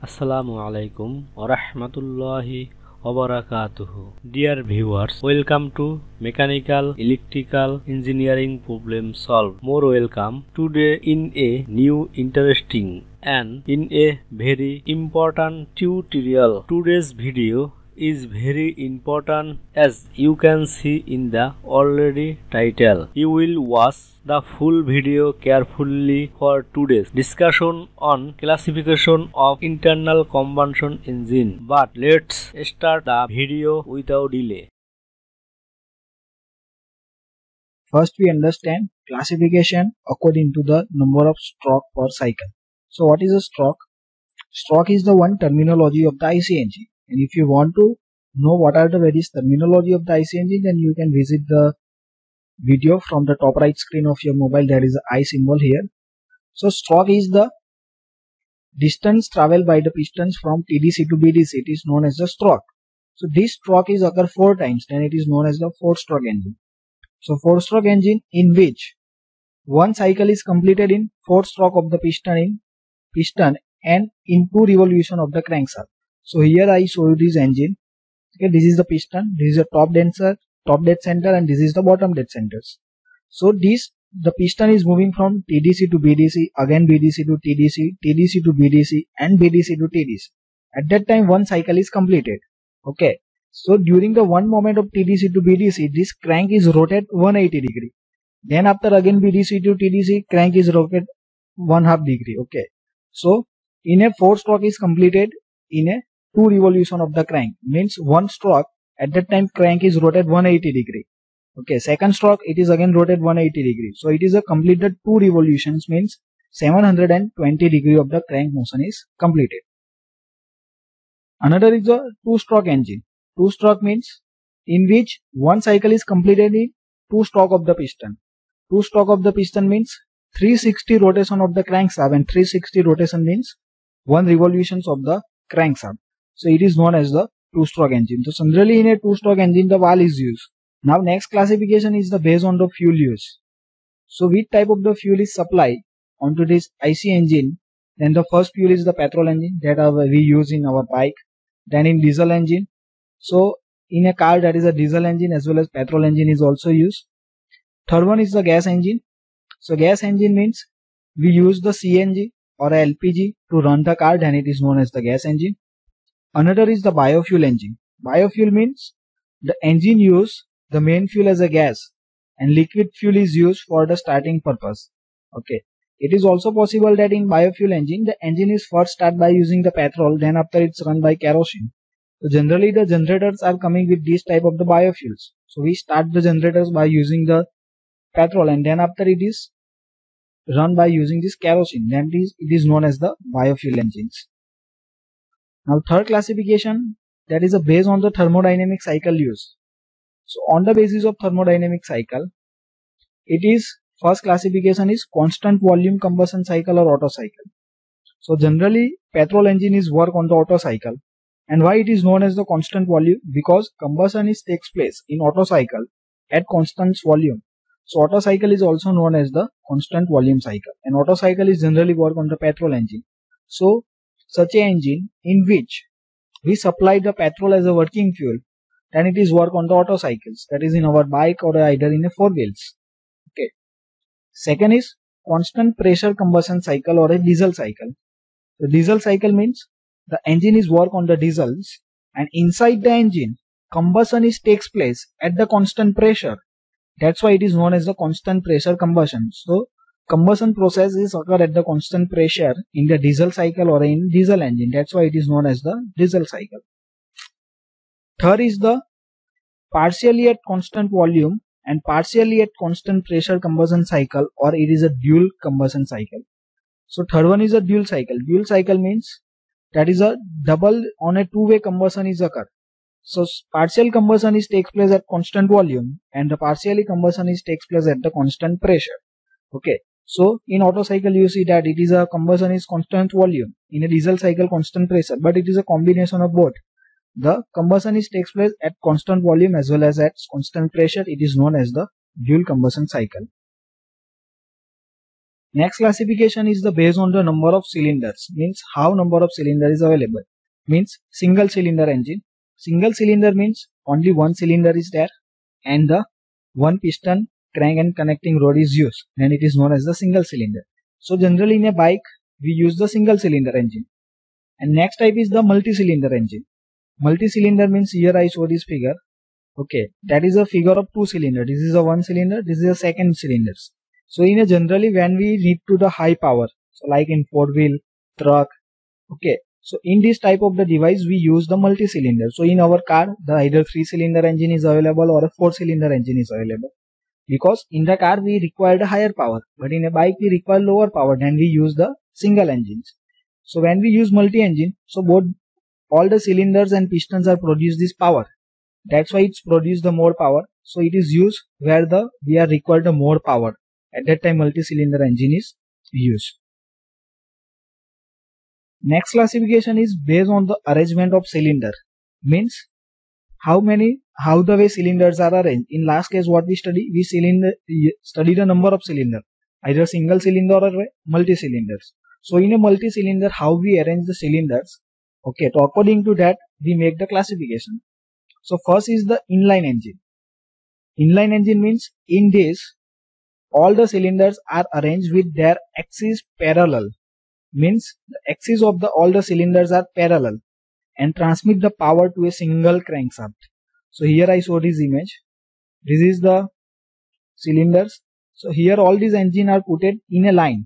Assalamu alaikum wa rahmatullahi wa barakatuhu. Dear viewers, welcome to Mechanical Electrical Engineering Problem Solved. More welcome today in a new interesting and in a very important tutorial. Today's video is very important as you can see in the already title. You will watch the full video carefully for today's discussion on classification of internal combustion engine. But let's start the video without delay. First we understand classification according to the number of stroke per cycle. So what is a stroke? Stroke is the one terminology of the IC engine. And if you want to know what are the various terminology of the IC engine, then you can visit the video from the top right screen of your mobile. There is a I symbol here. So stroke is the distance traveled by the pistons from TDC to BDC. It is known as the stroke. So this stroke is occur 4 times, then it is known as the 4-stroke engine. So 4-stroke engine in which one cycle is completed in 4 stroke of the piston and in 2 revolution of the crankshaft. So here I show you this engine. Okay, this is the piston, this is the top dead center, and this is the bottom dead centers. So the piston is moving from TDC to BDC, again BDC to TDC, TDC to BDC, and BDC to TDC. At that time one cycle is completed. Okay, so during the one moment of TDC to BDC, this crank is rotated 180 degree. Then after again BDC to TDC, crank is rotated 1/2 degree. Okay, so in a 4-stroke is completed in a 2 revolution of the crank, means 1 stroke at that time crank is rotated 180 degree. Okay, 2nd stroke it is again rotated 180 degree. So it is a completed 2 revolutions, means 720 degree of the crank motion is completed. Another is a 2-stroke engine. 2-stroke means in which one cycle is completed in 2 stroke of the piston. 2 stroke of the piston means 360 rotation of the crankshaft, and 360 rotation means 1 revolutions of the crankshaft. So it is known as the 2-stroke engine. So generally in a 2-stroke engine the valve is used. Now next classification is the based on the fuel use. So which type of the fuel is supplied onto this IC engine? Then the first fuel is the petrol engine that we use in our bike. Then in diesel engine. So in a car that is a diesel engine as well as petrol engine is also used. Third one is the gas engine. So gas engine means we use the CNG or a LPG to run the car, then it is known as the gas engine. Another is the biofuel engine. Biofuel means the engine use the main fuel as a gas and liquid fuel is used for the starting purpose. Okay. It is also possible that in biofuel engine, the engine is first start by using the petrol, then after it's run by kerosene. So generally the generators are coming with this type of the biofuels. So we start the generators by using the petrol and then after it is run by using this kerosene. Then it is known as the biofuel engines. Now third classification, that is based on the thermodynamic cycle use. So on the basis of thermodynamic cycle, it is first classification is constant volume combustion cycle or Otto cycle. So generally petrol engine is work on the Otto cycle. And why it is known as the constant volume? Because combustion takes place in Otto cycle at constant volume. So Otto cycle is also known as the constant volume cycle, and Otto cycle is generally work on the petrol engine. So such a engine in which we supply the petrol as a working fuel, then it is work on the Otto cycles, that is in our bike or either in a 4 wheels. Okay. Second is constant pressure combustion cycle or a diesel cycle. The diesel cycle means the engine is work on the diesels, and inside the engine combustion takes place at the constant pressure. That's why it is known as the constant pressure combustion. So combustion process is occur at the constant pressure in the diesel cycle or in diesel engine. That's why it is known as the diesel cycle. Third is the partially at constant volume and partially at constant pressure combustion cycle, or it is a dual combustion cycle. So third one is a dual cycle. Dual cycle means that is a double on a 2-way combustion is occur. So partial combustion takes place at constant volume and the partially combustion takes place at the constant pressure. Okay. So in Otto cycle you see that it is a combustion is constant volume, in a diesel cycle constant pressure, but it is a combination of both. The combustion takes place at constant volume as well as at constant pressure. It is known as the dual combustion cycle. Next classification is the based on the number of cylinders, means how number of cylinder is available. Means single cylinder engine. Single cylinder means only one cylinder is there and the one piston, crank and connecting rod is used. Then it is known as the single cylinder. So generally in a bike we use the single cylinder engine. And next type is the multi-cylinder engine. Multi-cylinder means here I show this figure. Okay, that is a figure of two cylinder. This is a one cylinder, this is a second cylinders. So in a generally when we need to the high power, so like in four wheel, truck, okay. So in this type of the device we use the multi-cylinder. So in our car the either 3-cylinder engine is available or a 4-cylinder engine is available. Because in the car we require a higher power, but in a bike we require lower power, then we use the single engines. So when we use multi-engine, so both all the cylinders and pistons are produce this power. That's why it's produce the more power. So it is used where we are required the more power. At that time multi-cylinder engine is used. Next classification is based on the arrangement of cylinder. Means how the way cylinders are arranged. In last case what we study, we study the number of cylinder, either single cylinder or multi-cylinders. So in a multi-cylinder how we arrange the cylinders. Okay, so according to that we make the classification. So first is the inline engine. Inline engine means in this all the cylinders are arranged with their axis parallel. Means the axis of all the cylinders are parallel and transmit the power to a single crankshaft. So here I show this image. This is the cylinders. So here all these engines are put in a line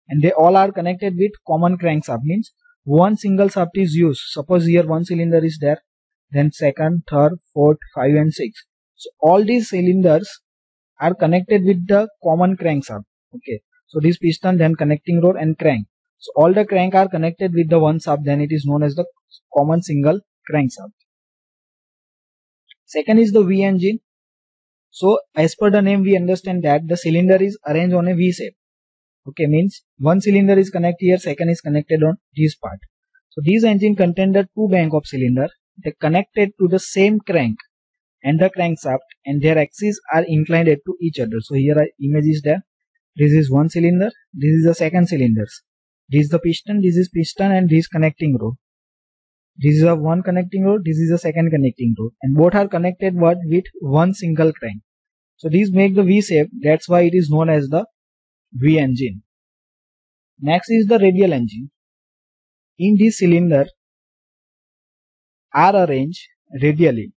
and they all are connected with common crankshaft. Means one single shaft is used. Suppose here one cylinder is there, then second, third, fourth, 5 and 6. So all these cylinders are connected with the common crankshaft. Okay. So this piston, then connecting rod and crank. So all the crank are connected with the one shaft, then it is known as the common single crankshaft. Second is the V engine. So as per the name we understand that the cylinder is arranged on a V shape. Okay, means one cylinder is connected here, second is connected on this part. So these engine contain the two bank of cylinder. They connected to the same crank and the crankshaft and their axes are inclined to each other. So here image is there. This is one cylinder, this is the second cylinders. This is the piston, this is piston and this connecting rod. This is a one connecting rod, this is a second connecting rod, and both are connected with one single crank. So these make the V shape, that's why it is known as the V engine. Next is the radial engine. In this cylinder are arranged radially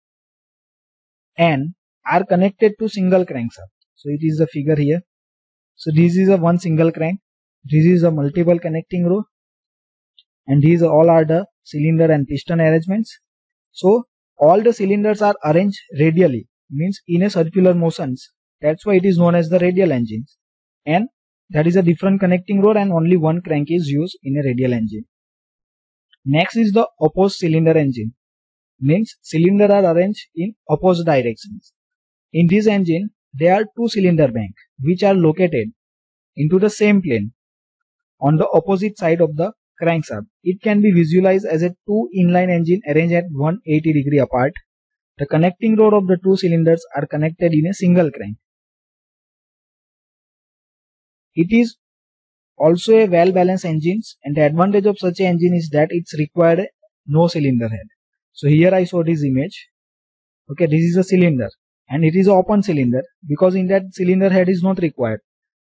and are connected to single crankshaft. So it is the figure here. So this is a one single crank, this is a multiple connecting rod, and these all are the cylinder and piston arrangements. So all the cylinders are arranged radially, means in a circular motions. That's why it is known as the radial engines. And that is a different connecting rod and only one crank is used in a radial engine. Next is the opposed cylinder engine. Means cylinder are arranged in opposite directions. In this engine there are two cylinder bank which are located into the same plane on the opposite side of the crankshaft. It can be visualized as a two inline engine arranged at 180 degree apart. The connecting rod of the two cylinders are connected in a single crank. It is also a well balanced engine, and the advantage of such an engine is that it's required no cylinder head. So here I show this image. Okay, this is a cylinder and it is an open cylinder because in that cylinder head is not required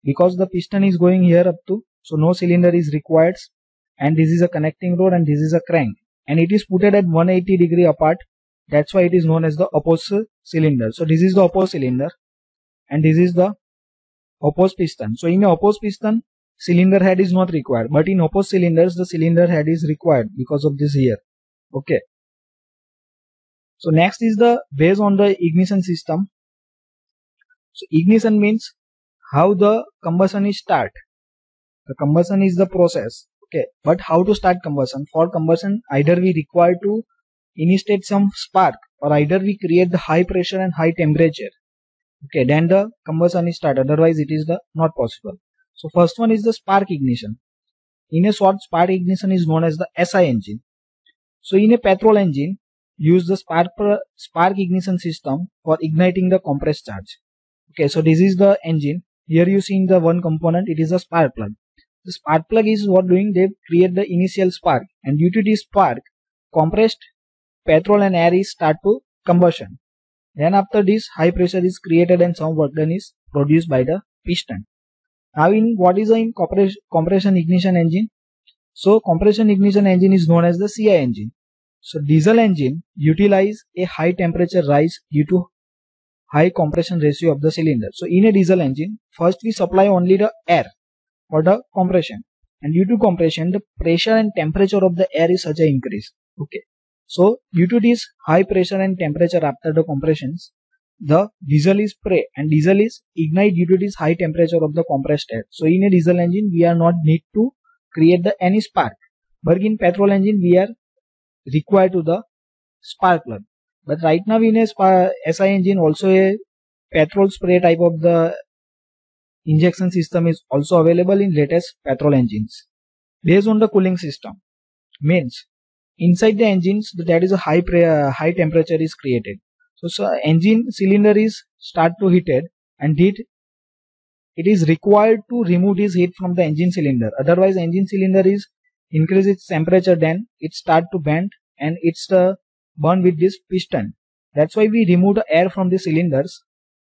because the piston is going here up to, so no cylinder is required, and this is a connecting rod and this is a crank and it is put at 180 degree apart. That's why it is known as the opposed cylinder. So this is the opposed cylinder and this is the opposed piston. So in a opposed piston cylinder head is not required, but in opposed cylinders the cylinder head is required because of this here. Okay. So next is the based on the ignition system. So ignition means how the combustion is start. The combustion is the process. Okay, but how to start combustion? For combustion either we require to initiate some spark or either we create the high pressure and high temperature. Okay, then the combustion is start, otherwise it is not possible. So first one is the spark ignition. In a short, spark ignition is known as the SI engine. So in a petrol engine use the spark ignition system for igniting the compressed charge. Okay, so this is the engine here you see in the one component, it is a spark plug. The spark plug is what doing, they create the initial spark, and due to this spark, compressed petrol and air is start to combustion. Then after this, high pressure is created and some work done is produced by the piston. Now in what is a compression ignition engine? So compression ignition engine is known as the CI engine. So diesel engine utilize a high temperature rise due to high compression ratio of the cylinder. So in a diesel engine, first we supply only the air for the compression, and due to compression the pressure and temperature of the air is such a increase. Okay, so due to this high pressure and temperature after the compressions, the diesel is spray and diesel is ignite due to this high temperature of the compressed air. So in a diesel engine we are not need to create the any spark, but in petrol engine we are required to the spark plug. But right now in a SI engine also a petrol spray type of the injection system is also available in latest petrol engines. Based on the cooling system, means inside the engines that is a high temperature is created. So engine cylinder is start to heated, and it is required to remove this heat from the engine cylinder. Otherwise engine cylinder is increase its temperature, then it start to bend and it's burn with this piston. That's why we remove the air from the cylinders.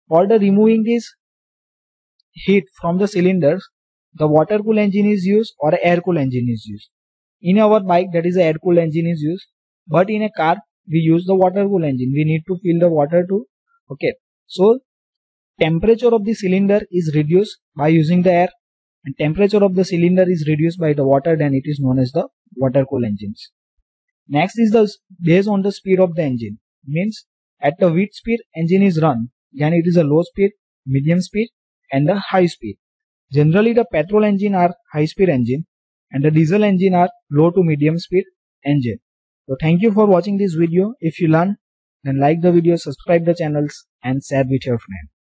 For the removing this heat from the cylinders, the water cooled engine is used or air cooled engine is used. In our bike that is a air cooled engine is used, but in a car we use the water cooled engine. We need to fill the water too. Okay, so temperature of the cylinder is reduced by using the air, and temperature of the cylinder is reduced by the water, then it is known as the water cooled engines. Next is the based on the speed of the engine, means at the which speed engine is run, then it is a low speed, medium speed and the high speed. Generally the petrol engine are high speed engine and the diesel engine are low to medium speed engine. So thank you for watching this video. If you learn, then like the video, subscribe the channels and share with your friends.